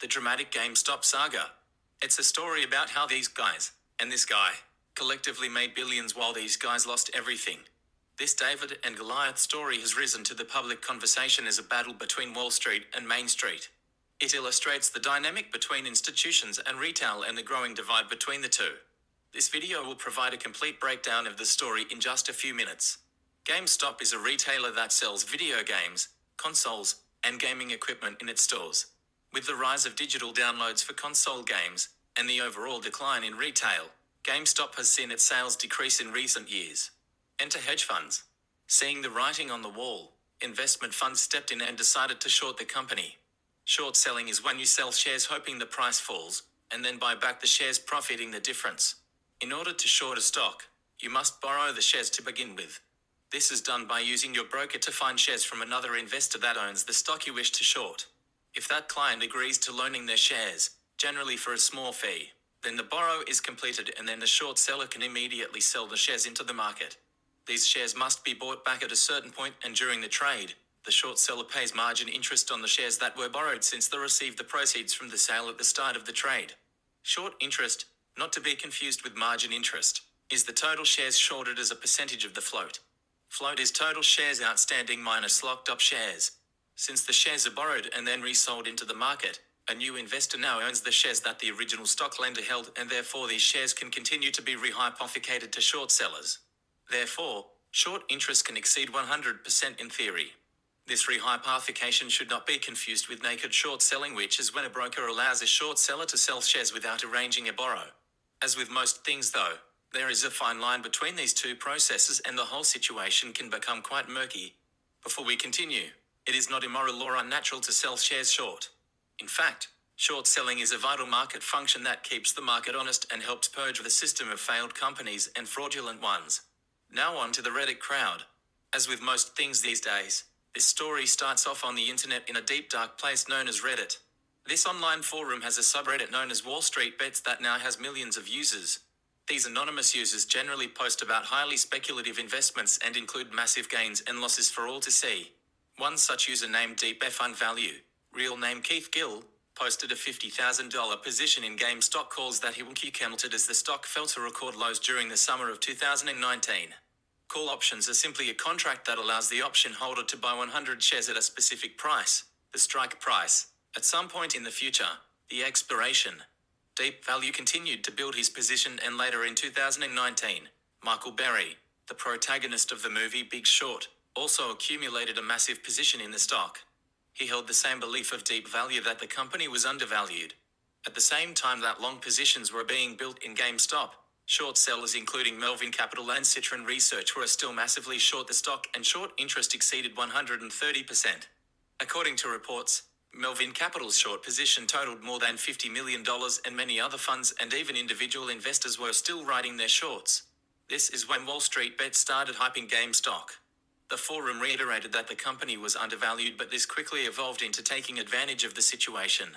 The dramatic GameStop saga. It's a story about how these guys, and this guy, collectively made billions while these guys lost everything. This David and Goliath story has risen to the public conversation as a battle between Wall Street and Main Street. It illustrates the dynamic between institutions and retail and the growing divide between the two. This video will provide a complete breakdown of the story in just a few minutes. GameStop is a retailer that sells video games, consoles, and gaming equipment in its stores. With the rise of digital downloads for console games and the overall decline in retail, GameStop has seen its sales decrease in recent years. Enter hedge funds. Seeing the writing on the wall, investment funds stepped in and decided to short the company. Short selling is when you sell shares hoping the price falls, and then buy back the shares profiting the difference. In order to short a stock, you must borrow the shares to begin with. This is done by using your broker to find shares from another investor that owns the stock you wish to short. If that client agrees to loaning their shares, generally for a small fee, then the borrow is completed and then the short seller can immediately sell the shares into the market. These shares must be bought back at a certain point, and during the trade, the short seller pays margin interest on the shares that were borrowed since they received the proceeds from the sale at the start of the trade. Short interest, not to be confused with margin interest, is the total shares shorted as a percentage of the float. Float is total shares outstanding minus locked up shares. Since the shares are borrowed and then resold into the market, a new investor now owns the shares that the original stock lender held, and therefore these shares can continue to be rehypothecated to short sellers. Therefore, short interest can exceed 100% in theory. This rehypothecation should not be confused with naked short selling, which is when a broker allows a short seller to sell shares without arranging a borrow. As with most things though, there is a fine line between these two processes and the whole situation can become quite murky. Before we continue, it is not immoral or unnatural to sell shares short. In fact, short selling is a vital market function that keeps the market honest and helps purge the system of failed companies and fraudulent ones. Now on to the Reddit crowd. As with most things these days, this story starts off on the internet in a deep dark place known as Reddit. This online forum has a subreddit known as WallStreetBets that now has millions of users. These anonymous users generally post about highly speculative investments and include massive gains and losses for all to see. One such user named Deep Fund Value, real name Keith Gill, posted a $50,000 position in GameStop calls that he counted as the stock fell to record lows during the summer of 2019. Call options are simply a contract that allows the option holder to buy 100 shares at a specific price, the strike price, at some point in the future, the expiration. Deep Value continued to build his position, and later in 2019, Michael Berry, the protagonist of the movie Big Short, also accumulated a massive position in the stock. He held the same belief of Deep Value that the company was undervalued. At the same time that long positions were being built in GameStop, short sellers including Melvin Capital and Citron Research were still massively short the stock, and short interest exceeded 130%. According to reports, Melvin Capital's short position totaled more than $50 million, and many other funds and even individual investors were still writing their shorts. This is when WallStreetBets started hyping GameStop. The forum reiterated that the company was undervalued, but this quickly evolved into taking advantage of the situation.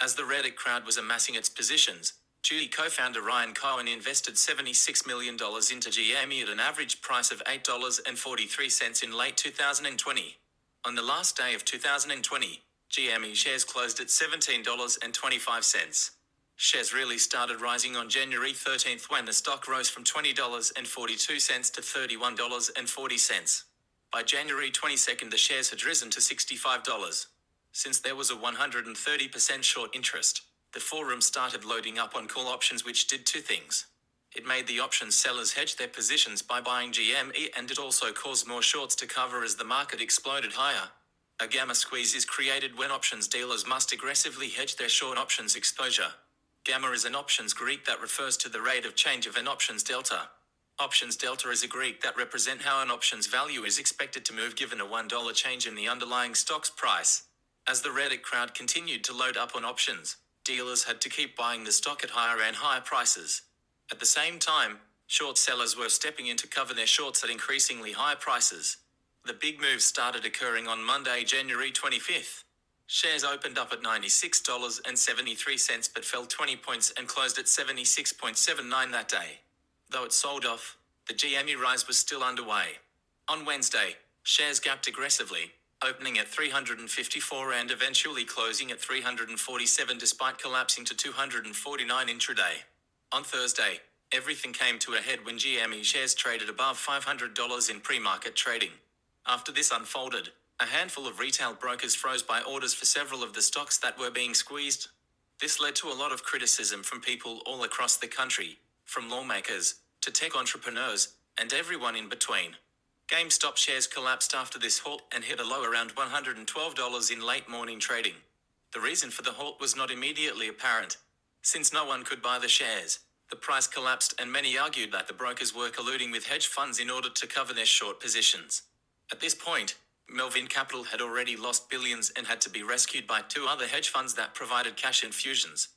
As the Reddit crowd was amassing its positions, Judy co-founder Ryan Cohen invested $76 million into GME at an average price of $8.43 in late 2020. On the last day of 2020, GME shares closed at $17.25. Shares really started rising on January 13th when the stock rose from $20.42 to $31.40. By January 22nd, the shares had risen to $65. Since there was a 130% short interest, the forum started loading up on call options, which did two things. It made the options sellers hedge their positions by buying GME, and it also caused more shorts to cover as the market exploded higher. A gamma squeeze is created when options dealers must aggressively hedge their short options exposure. Gamma is an options Greek that refers to the rate of change of an options delta. Options delta is a Greek that represents how an options value is expected to move given a $1 change in the underlying stock's price. As the Reddit crowd continued to load up on options, dealers had to keep buying the stock at higher and higher prices. At the same time, short sellers were stepping in to cover their shorts at increasingly higher prices. The big moves started occurring on Monday, January 25th. Shares opened up at $96.73 but fell 20 points and closed at $76.79 that day. Though it sold off, the GME rise was still underway. On Wednesday, shares gapped aggressively, opening at 354 and eventually closing at 347 despite collapsing to 249 intraday. On Thursday, everything came to a head when GME shares traded above $500 in pre-market trading. After this unfolded, a handful of retail brokers froze buy orders for several of the stocks that were being squeezed. This led to a lot of criticism from people all across the country, from lawmakers to tech entrepreneurs and everyone in between. GameStop shares collapsed after this halt and hit a low around $112 in late morning trading. The reason for the halt was not immediately apparent. Since no one could buy the shares, the price collapsed and many argued that the brokers were colluding with hedge funds in order to cover their short positions. At this point, Melvin Capital had already lost billions and had to be rescued by two other hedge funds that provided cash infusions.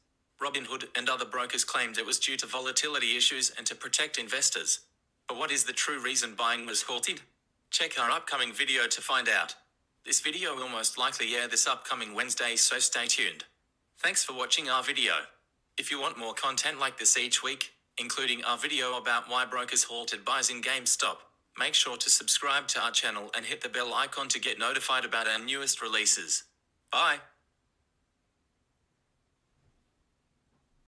Robinhood and other brokers claimed it was due to volatility issues and to protect investors. But what is the true reason buying was halted? Check our upcoming video to find out. This video will most likely air this upcoming Wednesday, so stay tuned. Thanks for watching our video. If you want more content like this each week, including our video about why brokers halted buys in GameStop, make sure to subscribe to our channel and hit the bell icon to get notified about our newest releases. Bye.